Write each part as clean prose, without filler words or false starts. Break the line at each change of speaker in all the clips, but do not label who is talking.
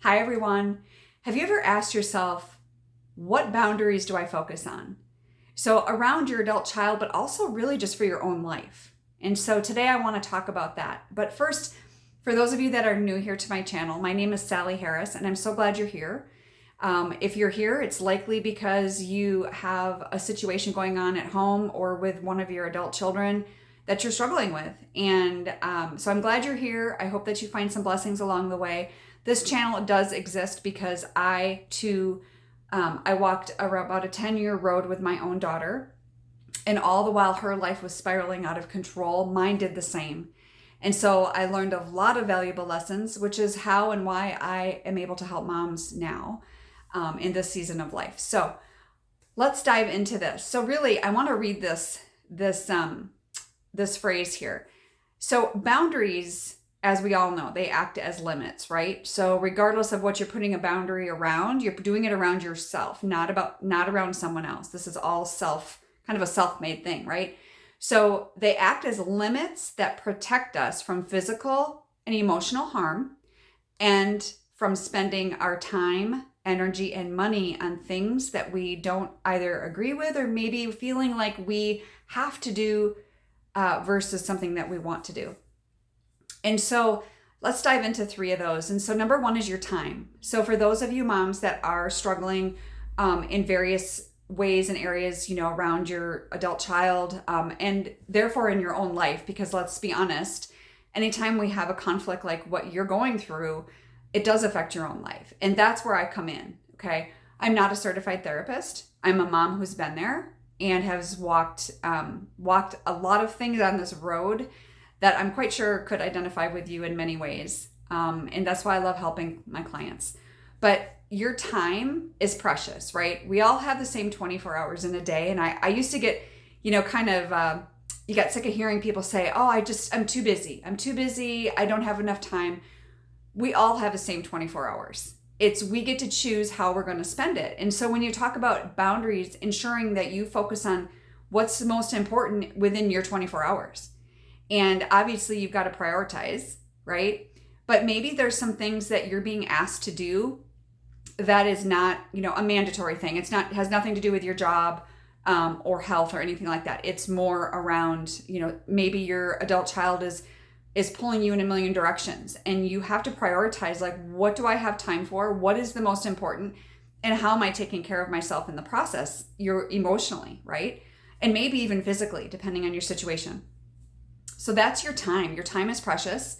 Hi, everyone. Have you ever asked yourself, what boundaries do I focus on? So around your adult child, but also really just for your own life. And so today I want to talk about that. But first, for those of you that are new here to my channel, my name is Sally Harris, and I'm so glad you're here. If you're here, it's likely because you have a situation going on at home or with one of your adult children that you're struggling with. And so I'm glad you're here. I hope that you find some blessings along the way. This channel does exist because I walked about a 10-year road with my own daughter. And all the while her life was spiraling out of control, mine did the same. And so I learned a lot of valuable lessons, which is how and why I am able to help moms now in this season of life. So let's dive into this. So really, I want to read this phrase here. So boundaries, as we all know, they act as limits, right? So regardless of what you're putting a boundary around, you're doing it around yourself, not around someone else. This is all kind of a self-made thing, right? So they act as limits that protect us from physical and emotional harm and from spending our time, energy, and money on things that we don't either agree with or maybe feeling like we have to do versus something that we want to do. And so let's dive into 3 of those. And so number 1 is your time. So for those of you moms that are struggling in various ways and areas, around your adult child, and therefore in your own life, because let's be honest, anytime we have a conflict like what you're going through, it does affect your own life. And that's where I come in, okay? I'm not a certified therapist. I'm a mom who's been there and has walked a lot of things on this road that I'm quite sure could identify with you in many ways. And that's why I love helping my clients. But your time is precious, right? We all have the same 24 hours in a day. And I used to get, you got sick of hearing people say, oh, I'm too busy. I don't have enough time. We all have the same 24 hours. We get to choose how we're going to spend it. And so when you talk about boundaries, ensuring that you focus on what's the most important within your 24 hours. And obviously you've got to prioritize, right? But maybe there's some things that you're being asked to do that is not, a mandatory thing. Has nothing to do with your job or health or anything like that. It's more around, maybe your adult child is pulling you in a million directions and you have to prioritize, like, what do I have time for? What is the most important? And how am I taking care of myself in the process? You're emotionally, right? And maybe even physically, depending on your situation. So that's your time. Your time is precious.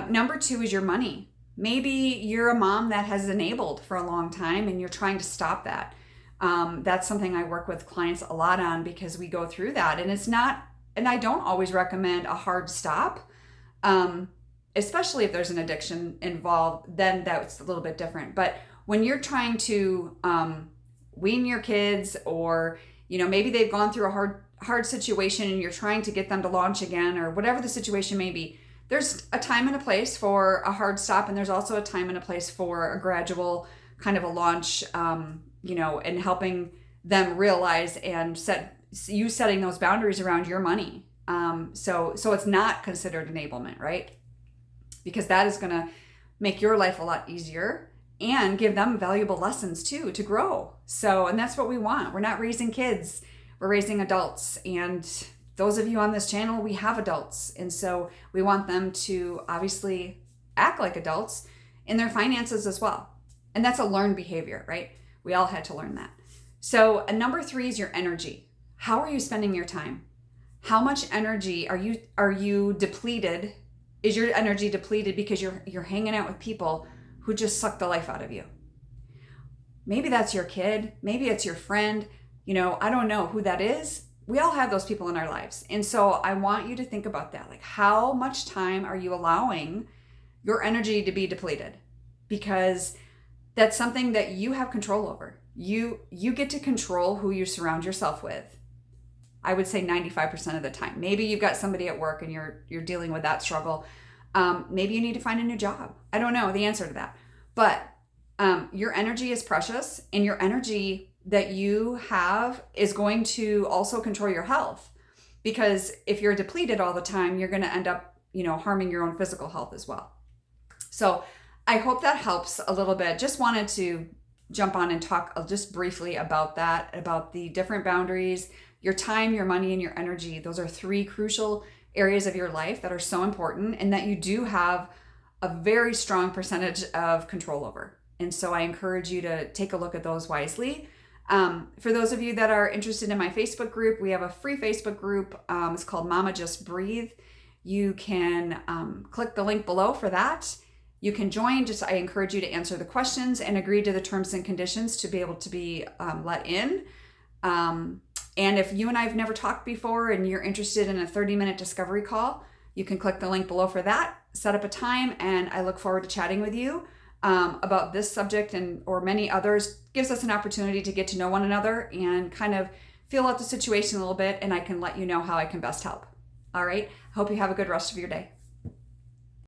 Number 2 is your money. Maybe you're a mom that has enabled for a long time and you're trying to stop that. That's something I work with clients a lot on because we go through that. And I don't always recommend a hard stop, especially if there's an addiction involved, then that's a little bit different. But when you're trying to wean your kids or, maybe they've gone through a hard situation and you're trying to get them to launch again or whatever the situation may be, there's a time and a place for a hard stop. And there's also a time and a place for a gradual kind of a launch, and helping them realize and setting those boundaries around your money. So it's not considered enablement, right? Because that is going to make your life a lot easier and give them valuable lessons too, to grow. And that's what we want. We're not raising kids. We're raising adults, and those of you on this channel, we have adults. And so we want them to obviously act like adults in their finances as well. And that's a learned behavior, right? We all had to learn that. So number 3 is your energy. How are you spending your time? How much energy are you depleted? Is your energy depleted because you're hanging out with people who just suck the life out of you? Maybe that's your kid. Maybe it's your friend. I don't know who that is. We all have those people in our lives. And so I want you to think about that. Like, how much time are you allowing your energy to be depleted? Because that's something that you have control over. You get to control who you surround yourself with. I would say 95% of the time. Maybe you've got somebody at work and you're dealing with that struggle. Maybe you need to find a new job. I don't know the answer to that. But your energy is precious, and your energy that you have is going to also control your health. Because if you're depleted all the time, you're going to end up, harming your own physical health as well. So I hope that helps a little bit. Just wanted to jump on and talk just briefly about that, about the different boundaries, your time, your money, and your energy. Those are three crucial areas of your life that are so important and that you do have a very strong percentage of control over. And so I encourage you to take a look at those wisely. For those of you that are interested in my Facebook group, we have a free Facebook group. It's called Mama Just Breathe. You can click the link below for that. You can join. I encourage you to answer the questions and agree to the terms and conditions to be able to be let in. And if you and I have never talked before and you're interested in a 30-minute discovery call, you can click the link below for that, set up a time, and I look forward to chatting with you about this subject or many others. Gives us an opportunity to get to know one another and kind of feel out the situation a little bit, and I can let you know how I can best help. All right. Hope you have a good rest of your day.